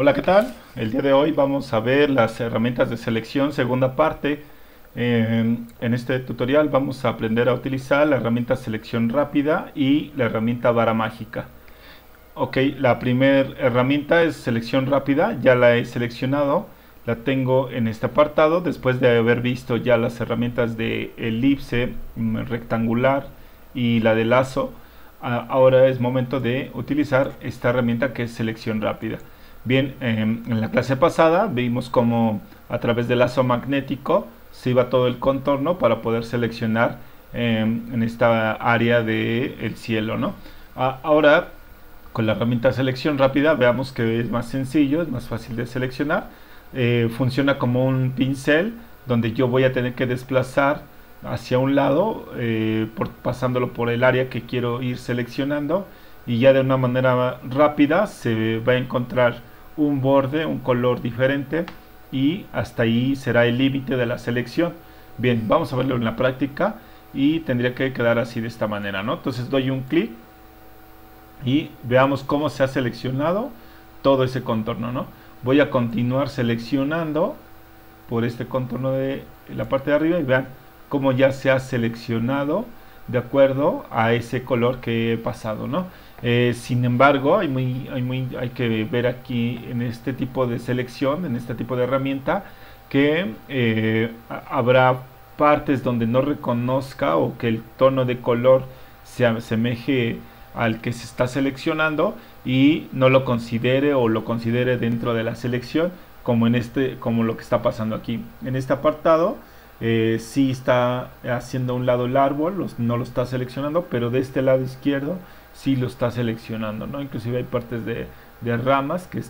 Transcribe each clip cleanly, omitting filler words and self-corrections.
Hola, ¿qué tal? El día de hoy vamos a ver las herramientas de selección, segunda parte. En este tutorial vamos a aprender a utilizar la herramienta selección rápida y la herramienta vara mágica. Ok, la primera herramienta es selección rápida, ya la he seleccionado, la tengo en este apartado después de haber visto ya las herramientas de elipse, rectangular y la de lazo. Ahora es momento de utilizar esta herramienta que es selección rápida. Bien, en la clase pasada vimos cómo a través del lazo magnético se iba todo el contorno para poder seleccionar en esta área del cielo, ¿no? Ahora con la herramienta selección rápida veamos que es más sencillo, es más fácil de seleccionar. Funciona como un pincel donde yo voy a tener que desplazar hacia un lado pasándolo por el área que quiero ir seleccionando, y ya de una manera rápida se va a encontrar un borde, un color diferente, y hasta ahí será el límite de la selección. Bien, vamos a verlo en la práctica y tendría que quedar así de esta manera, ¿no? Entonces doy un clic y veamos cómo se ha seleccionado todo ese contorno, ¿no? Voy a continuar seleccionando por este contorno de la parte de arriba y vean cómo ya se ha seleccionado de acuerdo a ese color que he pasado, ¿no? Sin embargo, hay que ver aquí en este tipo de selección, en este tipo de herramienta, que habrá partes donde no reconozca o que el tono de color se asemeje al que se está seleccionando y no lo considere o lo considere dentro de la selección, como lo que está pasando aquí en este apartado. Sí está haciendo a un lado el árbol, no lo está seleccionando, pero de este lado izquierdo sí lo está seleccionando, ¿no? Inclusive hay partes de ramas que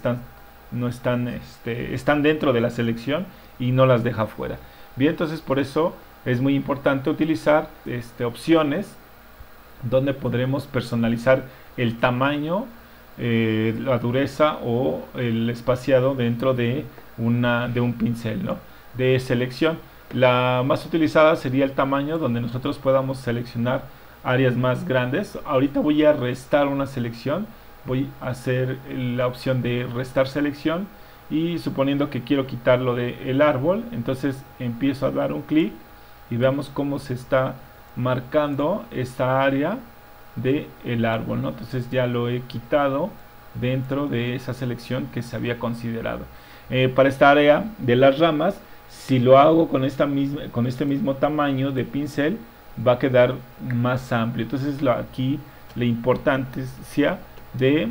no están, están dentro de la selección y no las deja fuera. Bien, entonces por eso es muy importante utilizar opciones donde podremos personalizar el tamaño, la dureza o el espaciado dentro de un pincel, ¿no? De selección. La más utilizada sería el tamaño, donde nosotros podamos seleccionar áreas más grandes. Ahorita voy a restar una selección, voy a hacer la opción de restar selección, y suponiendo que quiero quitarlo del árbol, entonces empiezo a dar un clic y veamos cómo se está marcando esta área del árbol, ¿no? Entonces ya lo he quitado dentro de esa selección que se había considerado. Para esta área de las ramas, si lo hago con este mismo tamaño de pincel, va a quedar más amplio. Entonces aquí la importancia de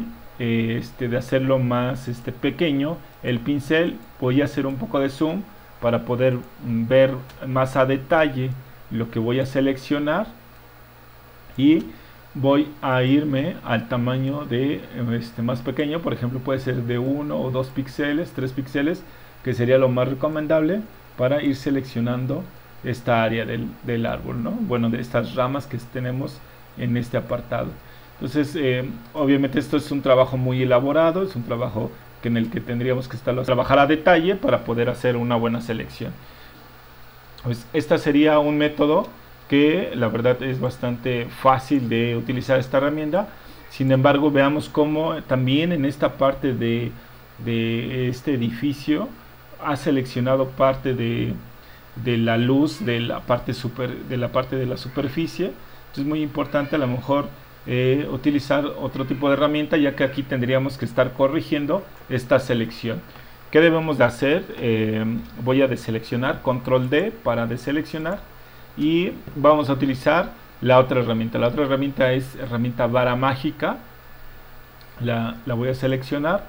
hacerlo más pequeño el pincel. Voy a hacer un poco de zoom para poder ver más a detalle lo que voy a seleccionar, y voy a irme al tamaño de más pequeño. Por ejemplo, puede ser de 1 o 2 píxeles, 3 píxeles, que sería lo más recomendable para ir seleccionando esta área del árbol, ¿no? Bueno, de estas ramas que tenemos en este apartado. Entonces, obviamente esto es un trabajo muy elaborado, es un trabajo en el que tendríamos que trabajar a detalle para poder hacer una buena selección. Pues esta sería un método que la verdad es bastante fácil de utilizar esta herramienta. Sin embargo, veamos cómo también en esta parte de este edificio ha seleccionado parte de la luz de la parte de la superficie. Entonces es muy importante a lo mejor utilizar otro tipo de herramienta, ya que aquí tendríamos que estar corrigiendo esta selección. ¿Qué debemos de hacer? Voy a deseleccionar, control D para deseleccionar, y vamos a utilizar la otra herramienta. La otra herramienta es herramienta vara mágica. La voy a seleccionar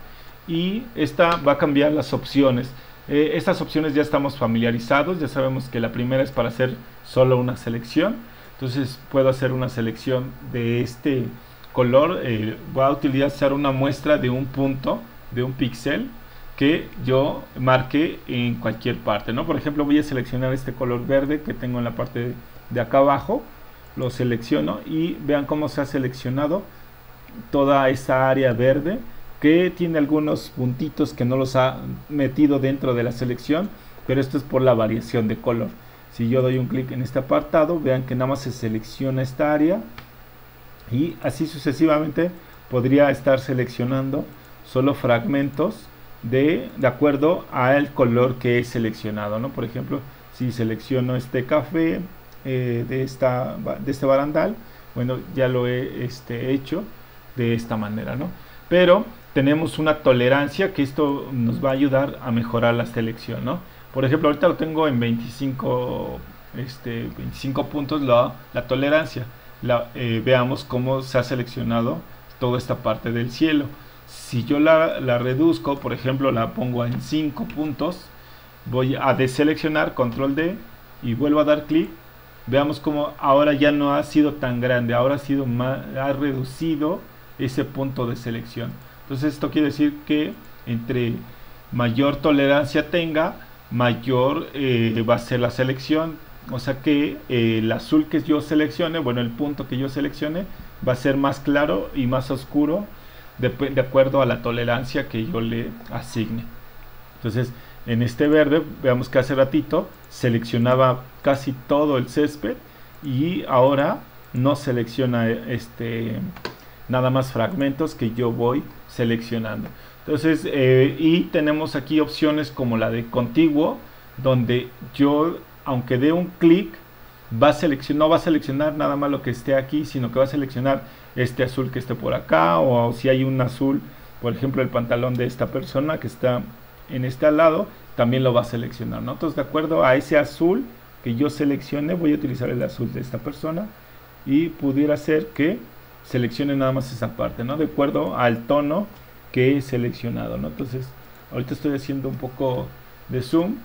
y esta va a cambiar las opciones. Estas opciones ya estamos familiarizados, ya sabemos que la primera es para hacer solo una selección. Entonces puedo hacer una selección de este color. Voy a utilizar una muestra de un punto, de un píxel, que yo marque en cualquier parte, ¿no? Por ejemplo, voy a seleccionar este color verde que tengo en la parte de acá abajo, lo selecciono y vean cómo se ha seleccionado toda esa área verde, que tiene algunos puntitos que no los ha metido dentro de la selección, pero esto es por la variación de color. Si yo doy un clic en este apartado, vean que nada más se selecciona esta área, y así sucesivamente podría estar seleccionando solo fragmentos de acuerdo al color que he seleccionado, ¿no? Por ejemplo, si selecciono este café de este barandal, bueno, ya lo he hecho de esta manera, ¿no? Pero tenemos una tolerancia que esto nos va a ayudar a mejorar la selección, ¿no? Por ejemplo, ahorita lo tengo en 25 puntos la tolerancia. Veamos cómo se ha seleccionado toda esta parte del cielo. Si yo la reduzco, por ejemplo, la pongo en 5 puntos, voy a deseleccionar, control D, y vuelvo a dar clic. Veamos cómo ahora ya no ha sido tan grande, ahora ha reducido ese punto de selección. Entonces esto quiere decir que entre mayor tolerancia tenga, mayor va a ser la selección. O sea que el azul que yo seleccione, bueno, el punto que yo seleccione va a ser más claro y más oscuro de acuerdo a la tolerancia que yo le asigne. Entonces, en este verde, veamos que hace ratito seleccionaba casi todo el césped y ahora no selecciona nada más fragmentos que yo voy seleccionando. Entonces, y tenemos aquí opciones como la de contiguo, donde yo, aunque dé un clic, no va a seleccionar nada más lo que esté aquí, sino que va a seleccionar este azul que esté por acá, o si hay un azul, por ejemplo el pantalón de esta persona que está en este lado, también lo va a seleccionar, ¿no? Entonces, de acuerdo a ese azul que yo seleccione, voy a utilizar el azul de esta persona y pudiera ser que seleccione nada más esa parte, ¿no? De acuerdo al tono que he seleccionado, ¿no? Entonces, ahorita estoy haciendo un poco de zoom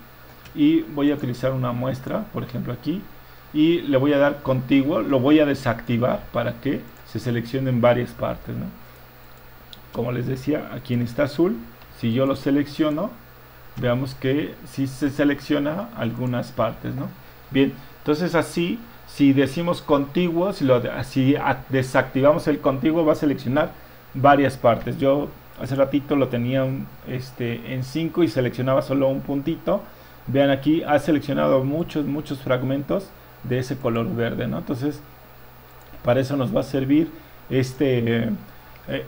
y voy a utilizar una muestra, por ejemplo aquí, y le voy a dar contiguo, lo voy a desactivar para que se seleccionen varias partes, ¿no? Como les decía, aquí en este azul, si yo lo selecciono, veamos que sí se selecciona algunas partes, ¿no? Bien, entonces así, si decimos contiguo, si desactivamos el contiguo, va a seleccionar varias partes. Yo hace ratito lo tenía en 5 y seleccionaba solo un puntito. Vean aquí, ha seleccionado muchos fragmentos de ese color verde, ¿no? Entonces, para eso nos va a servir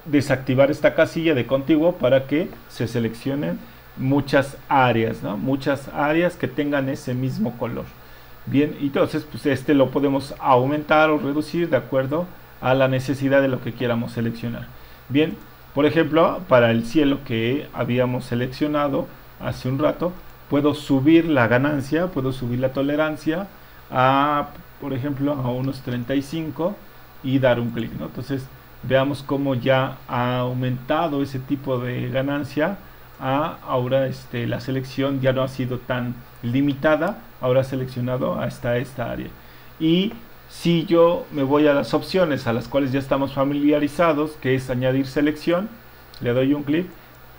desactivar esta casilla de contiguo para que se seleccionen muchas áreas, ¿no? Muchas áreas que tengan ese mismo color. Bien, entonces pues lo podemos aumentar o reducir de acuerdo a la necesidad de lo que queramos seleccionar. Bien, por ejemplo, para el cielo que habíamos seleccionado hace un rato, puedo subir la ganancia, puedo subir la tolerancia a, por ejemplo, a unos 35 y dar un clic, ¿no? Entonces, veamos cómo ya ha aumentado ese tipo de ganancia. Ahora la selección ya no ha sido tan limitada, ahora ha seleccionado hasta esta área. Y si yo me voy a las opciones a las cuales ya estamos familiarizados, que es añadir selección, le doy un clic,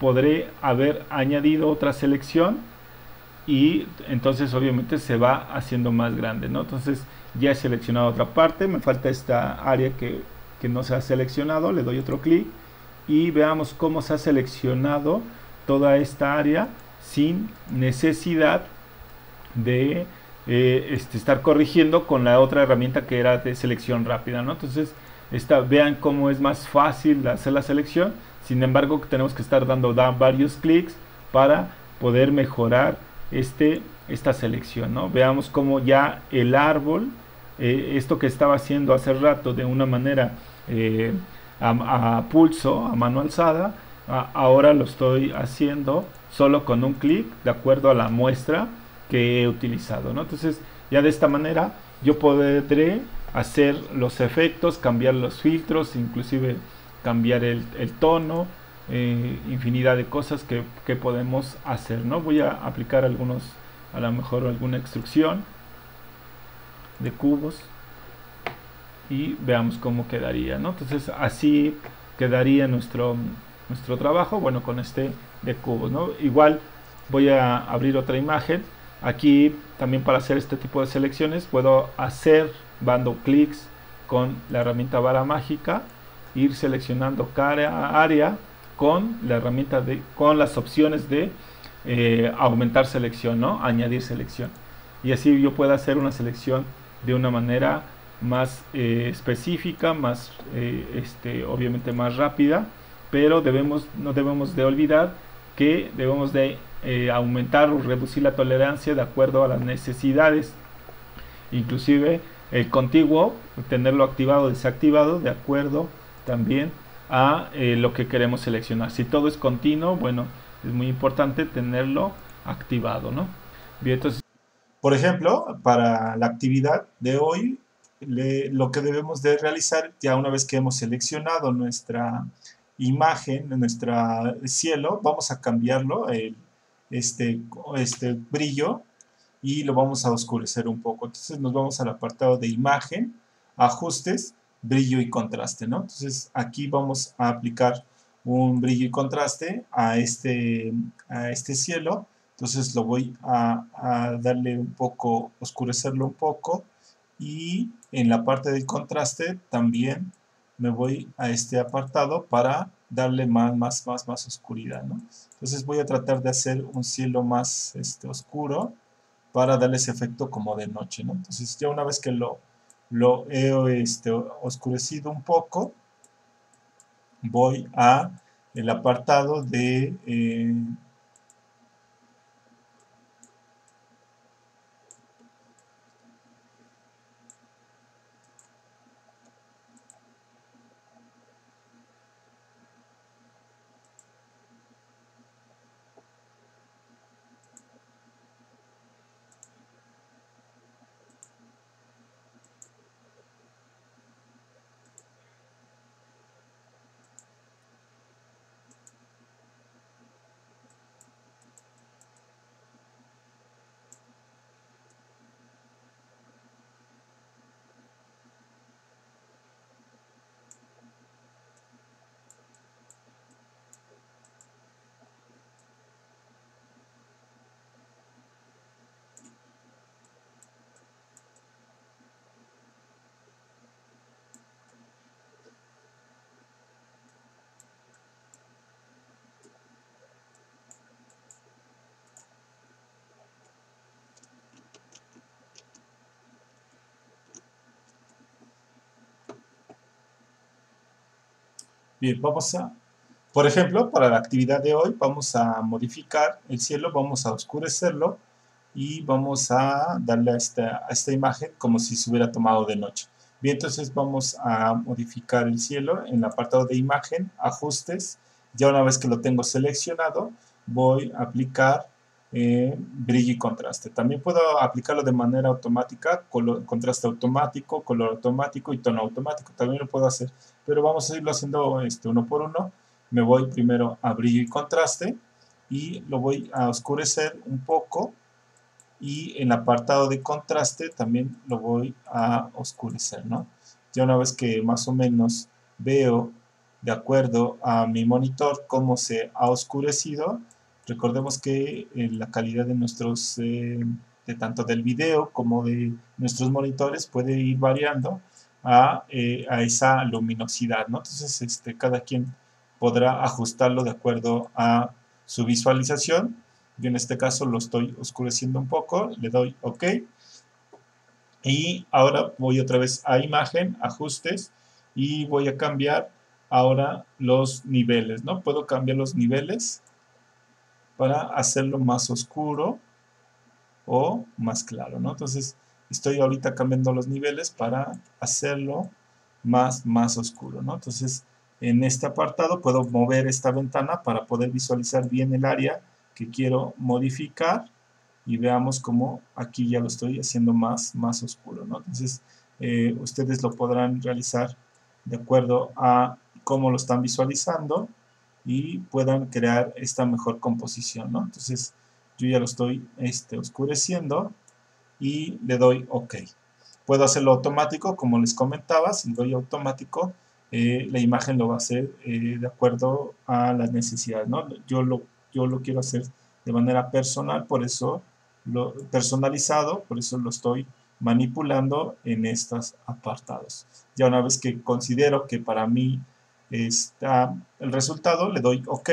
podré haber añadido otra selección y entonces obviamente se va haciendo más grande, ¿no? Entonces ya he seleccionado otra parte, me falta esta área que no se ha seleccionado, le doy otro clic y veamos cómo se ha seleccionado toda esta área sin necesidad de estar corrigiendo con la otra herramienta que era de selección rápida, ¿no? Entonces vean cómo es más fácil hacer la selección, sin embargo tenemos que estar dando varios clics para poder mejorar esta selección, ¿no? Veamos cómo ya el árbol, esto que estaba haciendo hace rato de una manera a pulso, a mano alzada, ahora lo estoy haciendo solo con un clic de acuerdo a la muestra que he utilizado, ¿no? Entonces ya de esta manera yo podré hacer los efectos, cambiar los filtros, inclusive cambiar el tono, infinidad de cosas que podemos hacer, ¿no? Voy a aplicar a lo mejor alguna extrusión de cubos y veamos cómo quedaría, ¿no? Entonces así quedaría nuestro trabajo, bueno, con de cubos, ¿no? Igual voy a abrir otra imagen. Aquí también para hacer este tipo de selecciones puedo hacer dando clics con la herramienta vara mágica, ir seleccionando cada área con la herramienta con las opciones de aumentar selección, ¿no? Añadir selección, y así yo puedo hacer una selección de una manera más específica, más obviamente más rápida, pero no debemos de olvidar que debemos de aumentar o reducir la tolerancia de acuerdo a las necesidades, inclusive el contiguo, tenerlo activado o desactivado de acuerdo también a lo que queremos seleccionar. Si todo es continuo, bueno, es muy importante tenerlo activado, ¿no? Bien, entonces, por ejemplo, para la actividad de hoy, lo que debemos de realizar, ya una vez que hemos seleccionado nuestra imagen, nuestro cielo, vamos a cambiarlo, este, este brillo, y lo vamos a oscurecer un poco. Entonces nos vamos al apartado de imagen, ajustes, brillo y contraste, ¿no? Entonces aquí vamos a aplicar un brillo y contraste a este cielo. Entonces lo voy a darle un poco, oscurecerlo un poco, y en la parte del contraste también me voy a este apartado para darle más oscuridad, ¿no? Entonces voy a tratar de hacer un cielo más oscuro para darle ese efecto como de noche, ¿no? Entonces ya una vez que lo he oscurecido un poco, voy a el apartado de bien, por ejemplo, para la actividad de hoy, vamos a modificar el cielo, vamos a oscurecerlo y vamos a darle a esta imagen como si se hubiera tomado de noche. Bien, entonces vamos a modificar el cielo en el apartado de imagen, ajustes. Ya una vez que lo tengo seleccionado, voy a aplicar brillo y contraste. También puedo aplicarlo de manera automática, contraste automático, color automático y tono automático. También lo puedo hacer, pero vamos a irlo haciendo uno por uno. Me voy primero a brillo y contraste y lo voy a oscurecer un poco, y en el apartado de contraste también lo voy a oscurecer, ¿no? Ya una vez que más o menos veo de acuerdo a mi monitor cómo se ha oscurecido, recordemos que la calidad de nuestros, de tanto del video como de nuestros monitores puede ir variando a esa luminosidad, ¿no? Entonces, cada quien podrá ajustarlo de acuerdo a su visualización. Yo en este caso lo estoy oscureciendo un poco, le doy OK. Y ahora voy otra vez a imagen, ajustes, y voy a cambiar ahora los niveles, ¿no? Puedo cambiar los niveles para hacerlo más oscuro o más claro, ¿no? Entonces estoy ahorita cambiando los niveles para hacerlo más oscuro, ¿no? Entonces en este apartado puedo mover esta ventana para poder visualizar bien el área que quiero modificar, y veamos cómo aquí ya lo estoy haciendo más oscuro, ¿no? Entonces ustedes lo podrán realizar de acuerdo a cómo lo están visualizando y puedan crear esta mejor composición, ¿no? Entonces yo ya lo estoy oscureciendo y le doy OK. Puedo hacerlo automático, como les comentaba. Si le doy automático, la imagen lo va a hacer de acuerdo a las necesidades, ¿no? Yo lo quiero hacer de manera personal, por eso personalizado, por eso lo estoy manipulando en estos apartados. Ya una vez que considero que para mí está el resultado, le doy OK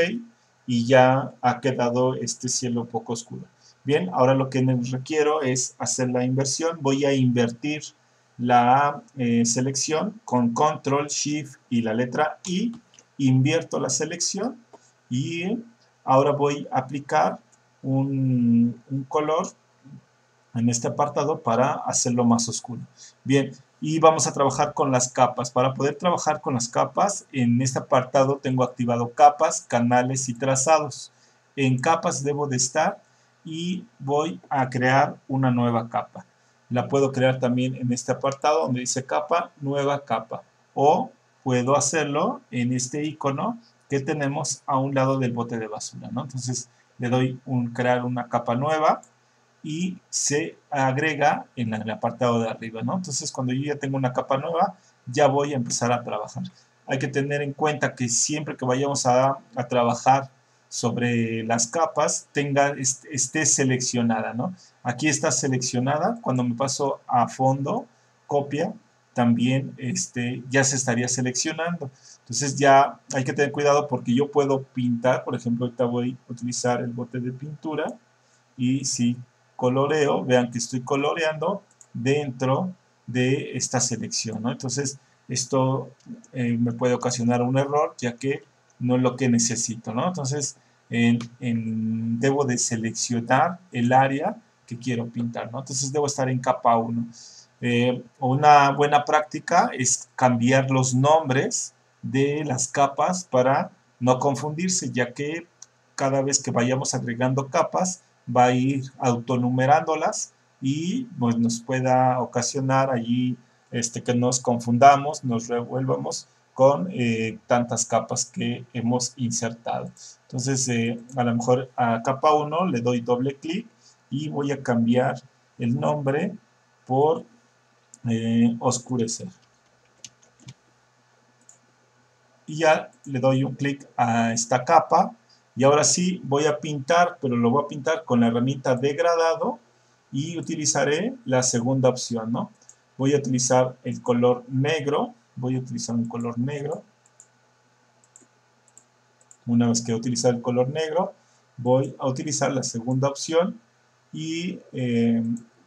y ya ha quedado este cielo un poco oscuro. Bien, ahora lo que requiero es hacer la inversión. Voy a invertir la selección con Control, Shift y la letra I. Invierto la selección y Ahora voy a aplicar un color en este apartado para hacerlo más oscuro. Bien, y vamos a trabajar con las capas. Para poder trabajar con las capas, en este apartado tengo activado capas, canales y trazados. En capas debo de estar y voy a crear una nueva capa. La puedo crear también en este apartado donde dice capa, nueva capa. O puedo hacerlo en este icono que tenemos a un lado del bote de basura, ¿no? Entonces le doy crear una capa nueva y se agrega en el apartado de arriba, ¿no? Entonces, cuando yo ya tengo una capa nueva, ya voy a empezar a trabajar. Hay que tener en cuenta que siempre que vayamos a trabajar sobre las capas, esté seleccionada, ¿no? Aquí está seleccionada. Cuando me paso a fondo, copia, también ya se estaría seleccionando. Entonces ya hay que tener cuidado porque yo puedo pintar, por ejemplo, ahorita voy a utilizar el bote de pintura y si coloreo, vean que estoy coloreando dentro de esta selección, ¿no? Entonces, esto me puede ocasionar un error, ya que no es lo que necesito, ¿no? Entonces, debo de seleccionar el área que quiero pintar, ¿no? Entonces, debo estar en capa 1. Una buena práctica es cambiar los nombres de las capas para no confundirse, ya que cada vez que vayamos agregando capas, va a ir autonumerándolas y pues, nos pueda ocasionar allí que nos confundamos, nos revuelvamos con tantas capas que hemos insertado. Entonces, a lo mejor a capa 1 le doy doble clic y voy a cambiar el nombre por oscurecer. Y ya le doy un clic a esta capa y ahora sí voy a pintar, pero lo voy a pintar con la herramienta degradado y utilizaré la segunda opción, ¿no? Voy a utilizar el color negro, voy a utilizar un color negro. Una vez que he utilizado el color negro, voy a utilizar la segunda opción y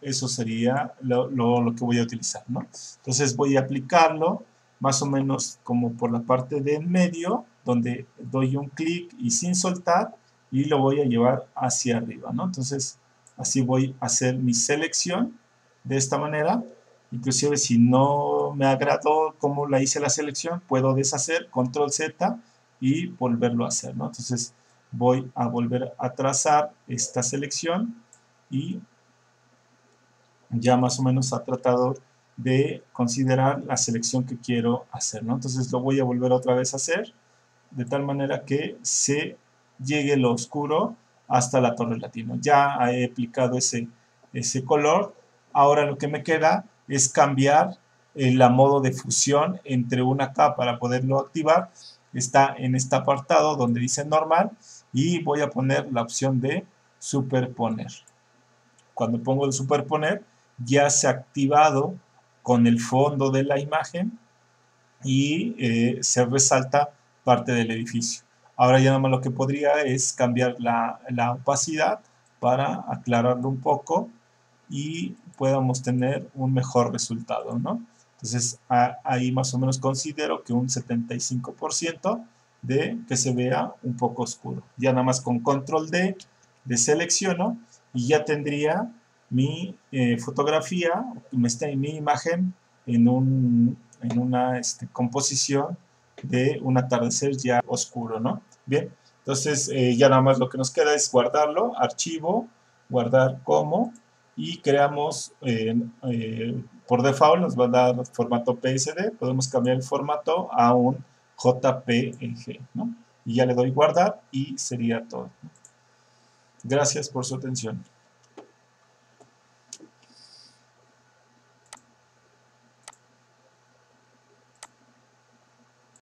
eso sería lo que voy a utilizar, ¿no? Entonces voy a aplicarlo más o menos como por la parte de en medio, donde doy un clic y sin soltar, y lo voy a llevar hacia arriba, ¿no? Entonces, así voy a hacer mi selección de esta manera. Inclusive si no me agradó cómo la hice la selección, puedo deshacer, control Z, y volverlo a hacer, ¿no? Entonces, voy a volver a trazar esta selección y ya más o menos ha tratado de considerar la selección que quiero hacer, ¿no? Entonces lo voy a volver otra vez a hacer de tal manera que se llegue lo oscuro hasta la torre latino. Ya he aplicado ese color. Ahora lo que me queda es cambiar la modo de fusión entre una capa para poderlo activar. Está en este apartado donde dice normal y voy a poner la opción de superponer. Cuando pongo el superponer, ya se ha activado con el fondo de la imagen y se resalta parte del edificio. Ahora ya nada más lo que podría es cambiar la opacidad para aclararlo un poco y podamos tener un mejor resultado, ¿no? Entonces ahí más o menos considero que un 75% de que se vea un poco oscuro. Ya nada más con control D selecciono y ya tendría mi fotografía, mi imagen en una composición de un atardecer ya oscuro, ¿no? Bien, entonces ya nada más lo que nos queda es guardarlo, archivo, guardar como, y creamos, por default nos va a dar formato PSD, podemos cambiar el formato a un JPG, ¿no? Y ya le doy guardar y sería todo. Gracias por su atención.